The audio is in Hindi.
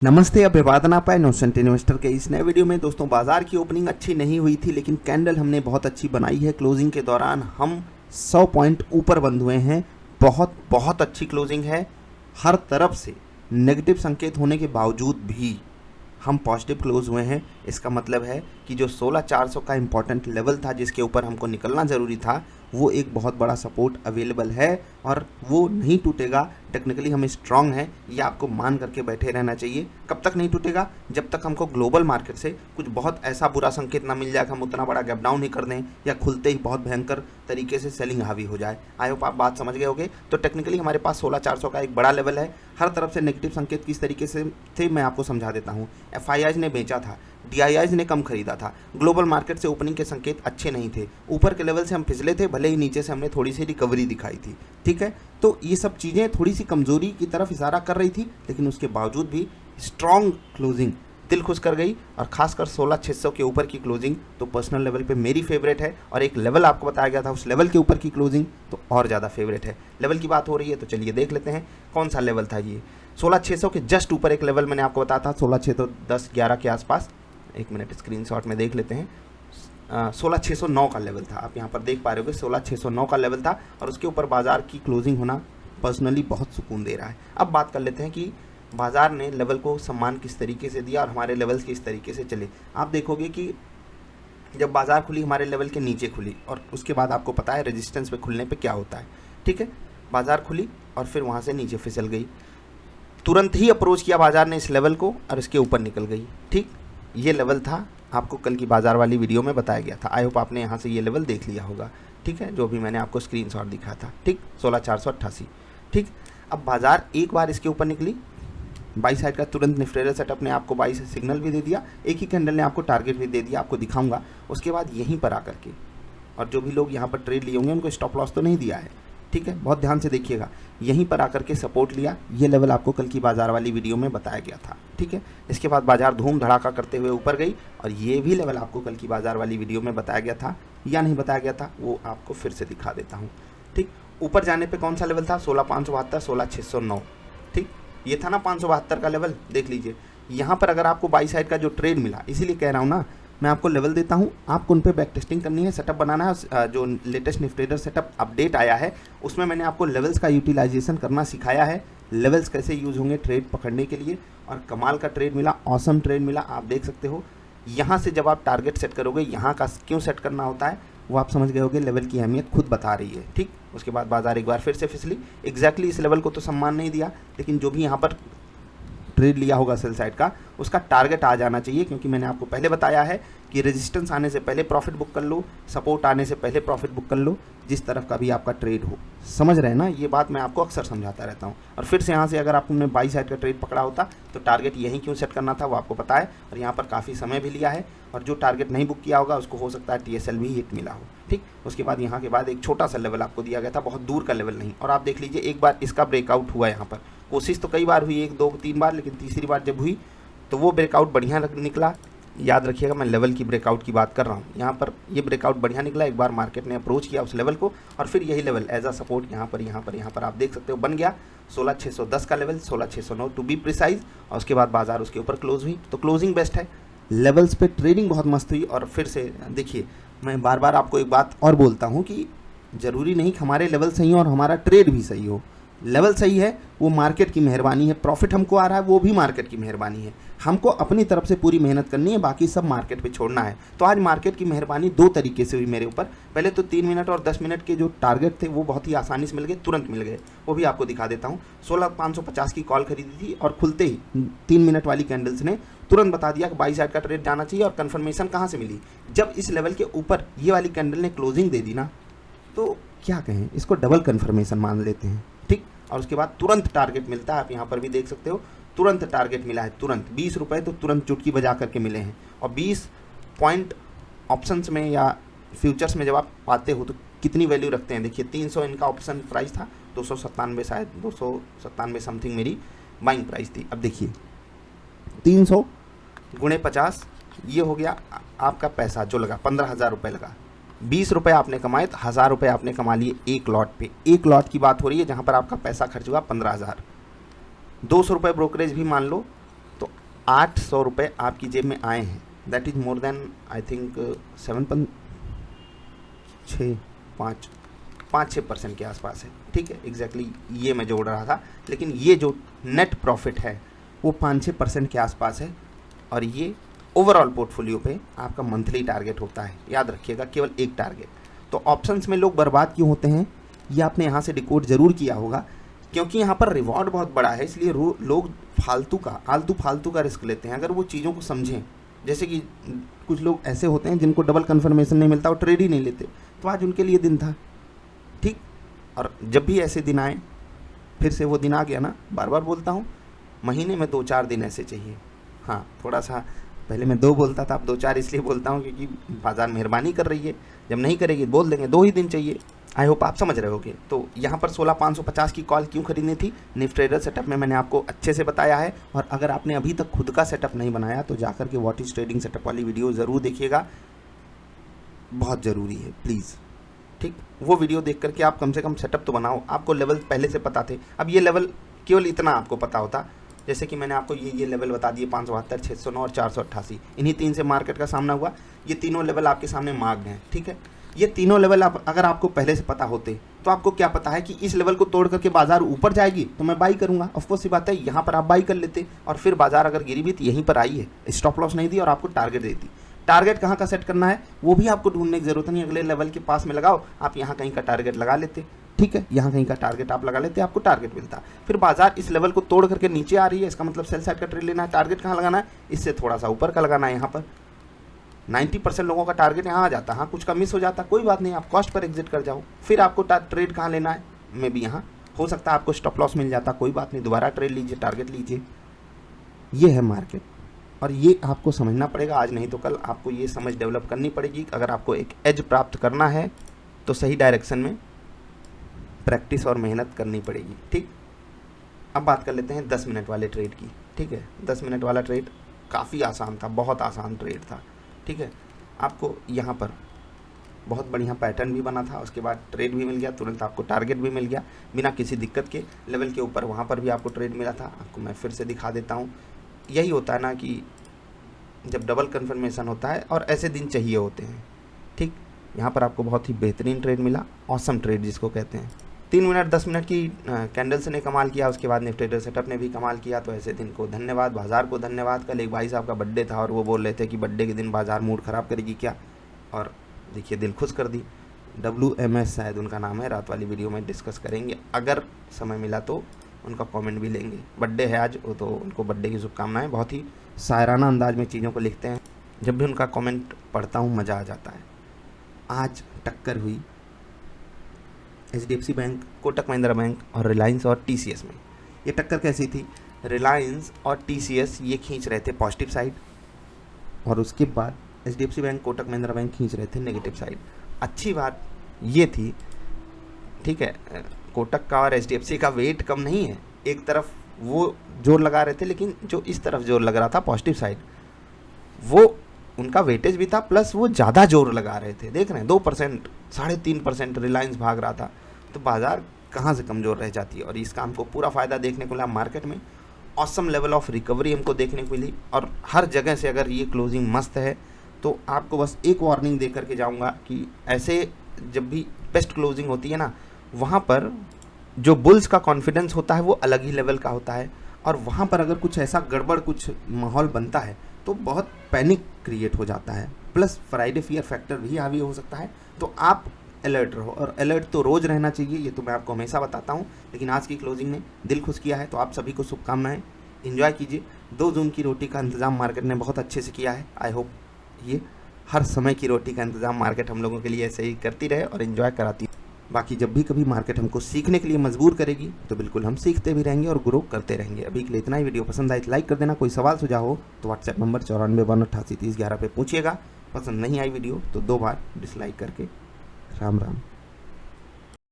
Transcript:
नमस्ते, अभिवादन आपका इनोसेंट इन्वेस्टर के इस नए वीडियो में। दोस्तों, बाजार की ओपनिंग अच्छी नहीं हुई थी, लेकिन कैंडल हमने बहुत अच्छी बनाई है। क्लोजिंग के दौरान हम 100 पॉइंट ऊपर बंद हुए हैं। बहुत बहुत अच्छी क्लोजिंग है। हर तरफ से नेगेटिव संकेत होने के बावजूद भी हम पॉजिटिव क्लोज हुए हैं। इसका मतलब है कि जो 16,400 का इंपॉर्टेंट लेवल था जिसके ऊपर हमको निकलना ज़रूरी था, वो एक बहुत बड़ा सपोर्ट अवेलेबल है और वो नहीं टूटेगा। टेक्निकली हम स्ट्रांग हैं, ये आपको मान करके बैठे रहना चाहिए। कब तक नहीं टूटेगा? जब तक हमको ग्लोबल मार्केट से कुछ बहुत ऐसा बुरा संकेत ना मिल जाए कि हम उतना बड़ा गैप डाउन ही कर दें या खुलते ही बहुत भयंकर तरीके से सेलिंग हावी हो जाए। आई होप आप बात समझ गए होंगे। तो टेक्निकली हमारे पास 16,400 का एक बड़ा लेवल है। हर तरफ से नेगेटिव संकेत किस तरीके से थे मैं आपको समझा देता हूँ। FIIs ने बेचा था, DIIs ने कम खरीदा था। ग्लोबल मार्केट से ओपनिंग के संकेत अच्छे नहीं थे। ऊपर के लेवल से हम फिसले थे, भले ही नीचे से हमने थोड़ी सी रिकवरी दिखाई थी। ठीक है, तो ये सब चीज़ें थोड़ी सी कमज़ोरी की तरफ इशारा कर रही थी, लेकिन उसके बावजूद भी स्ट्रॉन्ग क्लोजिंग दिल खुश कर गई। और खासकर 16,600 के ऊपर की क्लोजिंग तो पर्सनल लेवल पे मेरी फेवरेट है। और एक लेवल आपको बताया गया था, उस लेवल के ऊपर की क्लोजिंग तो और ज़्यादा फेवरेट है। लेवल की बात हो रही है तो चलिए देख लेते हैं कौन सा लेवल था ये। 16,600 के जस्ट ऊपर एक लेवल मैंने आपको बताया था, 16,610-11 के आसपास। एक मिनट, स्क्रीनशॉट में देख लेते हैं। 16,609 का लेवल था, आप यहाँ पर देख पा रहे हो। 16,609 का लेवल था और उसके ऊपर बाजार की क्लोजिंग होना पर्सनली बहुत सुकून दे रहा है। अब बात कर लेते हैं कि बाजार ने लेवल को सम्मान किस तरीके से दिया और हमारे लेवल्स किस तरीके से चले। आप देखोगे कि जब बाजार खुली हमारे लेवल के नीचे खुली और उसके बाद आपको पता है रेजिस्टेंस पे खुलने पे क्या होता है। ठीक है, बाजार खुली और फिर वहाँ से नीचे फिसल गई। तुरंत ही अप्रोच किया बाजार ने इस लेवल को और इसके ऊपर निकल गई। ठीक, ये लेवल था, आपको कल की बाजार वाली वीडियो में बताया गया था। आई होप आपने यहाँ से ये लेवल देख लिया होगा। ठीक है, जो भी मैंने आपको स्क्रीनशॉट दिखाया था। ठीक, 16,488। ठीक, अब बाजार एक बार इसके ऊपर निकली, बाई साइड का तुरंत निफ्टेरल सेटअप ने आपको बाई से सिग्नल भी दे दिया, एक ही कैंडल ने आपको टारगेट भी दे दिया, आपको दिखाऊंगा। उसके बाद यहीं पर आकर के, और जो भी लोग यहाँ पर ट्रेड लिए होंगे उनको स्टॉप लॉस तो नहीं दिया है। ठीक है, बहुत ध्यान से देखिएगा। यहीं पर आकर के सपोर्ट लिया, ये लेवल आपको कल की बाजार वाली वीडियो में बताया गया था। ठीक है, इसके बाद बाजार धूम धड़ाका करते हुए ऊपर गई और ये भी लेवल आपको कल की बाजार वाली वीडियो में बताया गया था या नहीं बताया गया था, वो आपको फिर से दिखा देता हूँ। ठीक, ऊपर जाने पर कौन सा लेवल था? 16,572, 16,609। ठीक, ये था ना 572 का लेवल, देख लीजिए। यहाँ पर अगर आपको बाई साइड का जो ट्रेड मिला, इसीलिए कह रहा हूँ ना, मैं आपको लेवल देता हूँ, आपको उन पर बैक टेस्टिंग करनी है, सेटअप बनाना है। जो लेटेस्ट निफ्टेडर सेटअप अपडेट आया है उसमें मैंने आपको लेवल्स का यूटिलाइजेशन करना सिखाया है। लेवल्स कैसे यूज़ होंगे ट्रेड पकड़ने के लिए, और कमाल का ट्रेड मिला, ऑसम ट्रेड मिला। आप देख सकते हो, यहाँ से जब आप टारगेट सेट करोगे, यहाँ का क्यों सेट करना होता है वो आप समझ गए होगे। लेवल की अहमियत खुद बता रही है। ठीक, उसके बाद बाजार एक बार फिर से फिसली। एग्जैक्टली इस लेवल को तो सम्मान नहीं दिया, लेकिन जो भी यहाँ पर ट्रेड लिया होगा सेल साइड का, उसका टारगेट आ जाना चाहिए, क्योंकि मैंने आपको पहले बताया है कि रेजिस्टेंस आने से पहले प्रॉफिट बुक कर लो, सपोर्ट आने से पहले प्रॉफिट बुक कर लो, जिस तरफ का भी आपका ट्रेड हो। समझ रहे हैं ना, ये बात मैं आपको अक्सर समझाता रहता हूँ। और फिर से यहाँ से अगर आपने बाई साइड का ट्रेड पकड़ा होता तो टारगेट यहीं क्यों सेट करना था वो आपको पता है, और यहाँ पर काफ़ी समय भी लिया है। और जो टारगेट नहीं बुक किया होगा उसको हो सकता है TSL भी हिट मिला हो। ठीक, उसके बाद यहाँ के बाद एक छोटा सा लेवल आपको दिया गया था, बहुत दूर का लेवल नहीं। और आप देख लीजिए, एक बार इसका ब्रेकआउट हुआ यहाँ पर, कोशिश तो कई बार हुई, 1 2 3 बार, लेकिन तीसरी बार जब हुई तो वो ब्रेकआउट बढ़िया निकला। याद रखिएगा, मैं लेवल की ब्रेकआउट की बात कर रहा हूँ। यहाँ पर ये ब्रेकआउट बढ़िया निकला, एक बार मार्केट ने अप्रोच किया उस लेवल को, और फिर यही लेवल एज अ सपोर्ट यहाँ पर आप देख सकते हो बन गया 16,610 का लेवल, 16,609 टू बी प्रिसाइज। और उसके बाद बाजार उसके ऊपर क्लोज हुई। तो क्लोजिंग बेस्ट है, लेवल्स पे ट्रेडिंग बहुत मस्त हुई। और फिर से देखिए, मैं बार बार आपको एक बात और बोलता हूँ कि ज़रूरी नहीं कि हमारे लेवल सही हो और हमारा ट्रेड भी सही हो। लेवल सही है वो मार्केट की मेहरबानी है, प्रॉफिट हमको आ रहा है वो भी मार्केट की मेहरबानी है। हमको अपनी तरफ से पूरी मेहनत करनी है, बाकी सब मार्केट पे छोड़ना है। तो आज मार्केट की मेहरबानी 2 तरीके से हुई मेरे ऊपर। पहले तो 3 मिनट और 10 मिनट के जो टारगेट थे वो बहुत ही आसानी से मिल गए, तुरंत मिल गए। वो भी आपको दिखा देता हूँ। 16,550 की कॉल खरीदी थी और खुलते ही 3 मिनट वाली कैंडल्स ने तुरंत बता दिया कि बाई साइड का ट्रेड जाना चाहिए। और कन्फर्मेशन कहाँ से मिली? जब इस लेवल के ऊपर ये वाली कैंडल ने क्लोजिंग दे दी ना, तो क्या कहें, इसको डबल कन्फर्मेशन मान लेते हैं। ठीक, और उसके बाद तुरंत टारगेट मिलता है। आप यहाँ पर भी देख सकते हो, तुरंत टारगेट मिला है, तुरंत 20 रुपये तो तुरंत चुटकी बजा करके मिले हैं। और 20 पॉइंट ऑप्शंस में या फ्यूचर्स में जब आप पाते हो तो कितनी वैल्यू रखते हैं। देखिए, 300 इनका ऑप्शन प्राइस था, 297 शायद 297 समथिंग मेरी बाइंग प्राइस थी। अब देखिए, 300 गुणे 50, ये हो गया आपका पैसा जो लगा, 15,000 रुपये लगा। 20 रुपये आपने कमाए तो 1,000 रुपये आपने कमा लिए एक लॉट पे। एक लॉट की बात हो रही है जहाँ पर आपका पैसा खर्च हुआ 15,000। 200 रुपये ब्रोकरेज भी मान लो तो 800 रुपये आपकी जेब में आए हैं। That is more than I think 5-6% के आसपास है। ठीक है, एग्जैक्टली ये मैं जोड़ रहा था, लेकिन ये जो नेट प्रॉफिट है वो 5-6% के आसपास है। और ये ओवरऑल पोर्टफोलियो पे आपका मंथली टारगेट होता है, याद रखिएगा, केवल एक टारगेट। तो ऑप्शंस में लोग बर्बाद क्यों होते हैं, ये आपने यहाँ से डिकोड ज़रूर किया होगा, क्योंकि यहाँ पर रिवॉर्ड बहुत बड़ा है, इसलिए लोग आलतू फालतू का रिस्क लेते हैं। अगर वो चीज़ों को समझें, जैसे कि कुछ लोग ऐसे होते हैं जिनको डबल कन्फर्मेशन नहीं मिलता, वो ट्रेड ही नहीं लेते, तो आज उनके लिए दिन था। ठीक, और जब भी ऐसे दिन आए, फिर से वो दिन आ गया ना, बार बार बोलता हूँ, महीने में 2-4 दिन ऐसे चाहिए। हाँ, थोड़ा सा पहले मैं 2 बोलता था, अब 2-4 इसलिए बोलता हूँ क्योंकि बाजार मेहरबानी कर रही है, जब नहीं करेगी बोल देंगे 2 ही दिन चाहिए। आई होप आप समझ रहे होगे। तो यहाँ पर 16,550 की कॉल क्यों खरीदनी थी, निफ्ट ट्रेडर सेटअप में मैंने आपको अच्छे से बताया है। और अगर आपने अभी तक खुद का सेटअप नहीं बनाया तो जाकर के व्हाट इज ट्रेडिंग सेटअप वाली वीडियो ज़रूर देखिएगा, बहुत ज़रूरी है, प्लीज़। ठीक, वो वीडियो देख करके आप कम से कम सेटअप तो बनाओ। आपको लेवल पहले से पता थे, अब ये लेवल केवल इतना आपको पता होता, जैसे कि मैंने आपको ये लेवल बता दिए 572, 609 और 488, इन्हीं 3 से मार्केट का सामना हुआ। ये तीनों लेवल आपके सामने मार्क्ड हैं। ठीक है, ये तीनों लेवल अगर आपको पहले से पता होते तो आपको क्या पता है कि इस लेवल को तोड़ करके बाजार ऊपर जाएगी तो मैं बाई करूंगा। ऑफकोर्स ये बात है, यहाँ पर आप बाई कर लेते और फिर बाजार अगर गिरी भी तो यहीं पर आई है, स्टॉप लॉस नहीं दी और आपको टारगेट देती। टारगेट कहाँ का सेट करना है वो भी आपको ढूंढने की जरूरत नहीं, अगले लेवल के पास में लगाओ, आप यहाँ कहीं का टारगेट लगा लेते। ठीक है, यहाँ कहीं का टारगेट आप लगा लेते, आपको टारगेट मिलता। फिर बाजार इस लेवल को तोड़ करके नीचे आ रही है, इसका मतलब सेल साइड का ट्रेड लेना है। टारगेट कहाँ लगाना है, इससे थोड़ा सा ऊपर का लगाना है। यहाँ पर 90% लोगों का टारगेट यहाँ आ जाता। हाँ, कुछ का मिस हो जाता, कोई बात नहीं, आप कॉस्ट पर एग्जिट कर जाओ। फिर आपको ट्रेड कहाँ लेना है, मे भी यहाँ हो सकता है आपको स्टॉप लॉस मिल जाता, कोई बात नहीं, दोबारा ट्रेड लीजिए, टारगेट लीजिए। ये है मार्केट और ये आपको समझना पड़ेगा। आज नहीं तो कल आपको ये समझ डेवलप करनी पड़ेगी। अगर आपको एक एज प्राप्त करना है तो सही डायरेक्शन में प्रैक्टिस और मेहनत करनी पड़ेगी। ठीक, अब बात कर लेते हैं 10 मिनट वाले ट्रेड की। ठीक है, 10 मिनट वाला ट्रेड काफ़ी आसान था, बहुत आसान ट्रेड था। ठीक है, आपको यहाँ पर बहुत बढ़िया पैटर्न भी बना था, उसके बाद ट्रेड भी मिल गया, तुरंत आपको टारगेट भी मिल गया बिना किसी दिक्कत के। लेवल के ऊपर वहाँ पर भी आपको ट्रेड मिला था, आपको मैं फिर से दिखा देता हूँ। यही होता है ना कि जब डबल कन्फर्मेशन होता है और ऐसे दिन चाहिए होते हैं। ठीक, यहाँ पर आपको बहुत ही बेहतरीन ट्रेड मिला, ऑसम ट्रेड जिसको कहते हैं। 3 मिनट 10 मिनट की कैंडल्स ने कमाल किया, उसके बाद निफ्ट ट्रेडर सेटअप ने भी कमाल किया। तो ऐसे दिन को धन्यवाद, बाजार को धन्यवाद। कल एक भाई साहब का बर्थडे था और वो बोल रहे थे कि बर्थडे के दिन बाजार मूड ख़राब करेगी क्या, और देखिए दिल खुश कर दी। WMS शायद उनका नाम है, रात वाली वीडियो में डिस्कस करेंगे, अगर समय मिला तो उनका कमेंट भी लेंगे। बर्थडे है आज, वो तो उनको बर्थडे की शुभकामनाएं। बहुत ही शायराना अंदाज में चीज़ों को लिखते हैं, जब भी उनका कमेंट पढ़ता हूँ मज़ा आ जाता है। आज टक्कर हुई HDFC bank, Kotak Mahindra bank और रिलायंस और TCS में। ये टक्कर कैसी थी, रिलायंस और TCS ये खींच रहे थे पॉजिटिव साइड और उसके बाद HDFC bank, Kotak Mahindra bank खींच रहे थे नेगेटिव साइड। अच्छी बात ये थी, ठीक है, कोटक का और HDFC का वेट कम नहीं है, एक तरफ वो जोर लगा रहे थे, लेकिन जो इस तरफ जोर लग रहा था पॉजिटिव साइड, वो उनका वेटेज भी था, प्लस वो ज़्यादा जोर लगा रहे थे। देख रहे हैं 2%, 3.5% रिलायंस भाग रहा था, तो बाजार कहाँ से कमज़ोर रह जाती है। और इसका हमको पूरा फ़ायदा देखने को मिला मार्केट में। ऑसम लेवल ऑफ रिकवरी हमको देखने को मिली और हर जगह से अगर ये क्लोजिंग मस्त है तो आपको बस एक वार्निंग दे करके जाऊँगा कि ऐसे जब भी बेस्ट क्लोजिंग होती है ना, वहाँ पर जो बुल्स का कॉन्फिडेंस होता है वो अलग ही लेवल का होता है, और वहाँ पर अगर कुछ ऐसा गड़बड़ कुछ माहौल बनता है तो बहुत पैनिक क्रिएट हो जाता है, प्लस फ्राइडे फियर फैक्टर भी हावी हो सकता है। तो आप अलर्ट रहो, और अलर्ट तो रोज़ रहना चाहिए, ये तो मैं आपको हमेशा बताता हूँ। लेकिन आज की क्लोजिंग ने दिल खुश किया है, तो आप सभी को शुभकामनाएं, एंजॉय कीजिए। 2 जून की रोटी का इंतज़ाम मार्केट ने बहुत अच्छे से किया है। आई होप ये हर समय की रोटी का इंतज़ाम मार्केट हम लोगों के लिए ऐसे ही करती रहे और एंजॉय कराती। बाकी जब भी कभी मार्केट हमको सीखने के लिए मजबूर करेगी तो बिल्कुल हम सीखते भी रहेंगे और ग्रो करते रहेंगे। अभी के लिए इतना ही। वीडियो पसंद आए तो लाइक कर देना, कोई सवाल सुझाव हो तो व्हाट्सएप नंबर 94 188 30 11 पे पूछिएगा। पसंद नहीं आई वीडियो तो 2 बार डिसलाइक करके राम राम।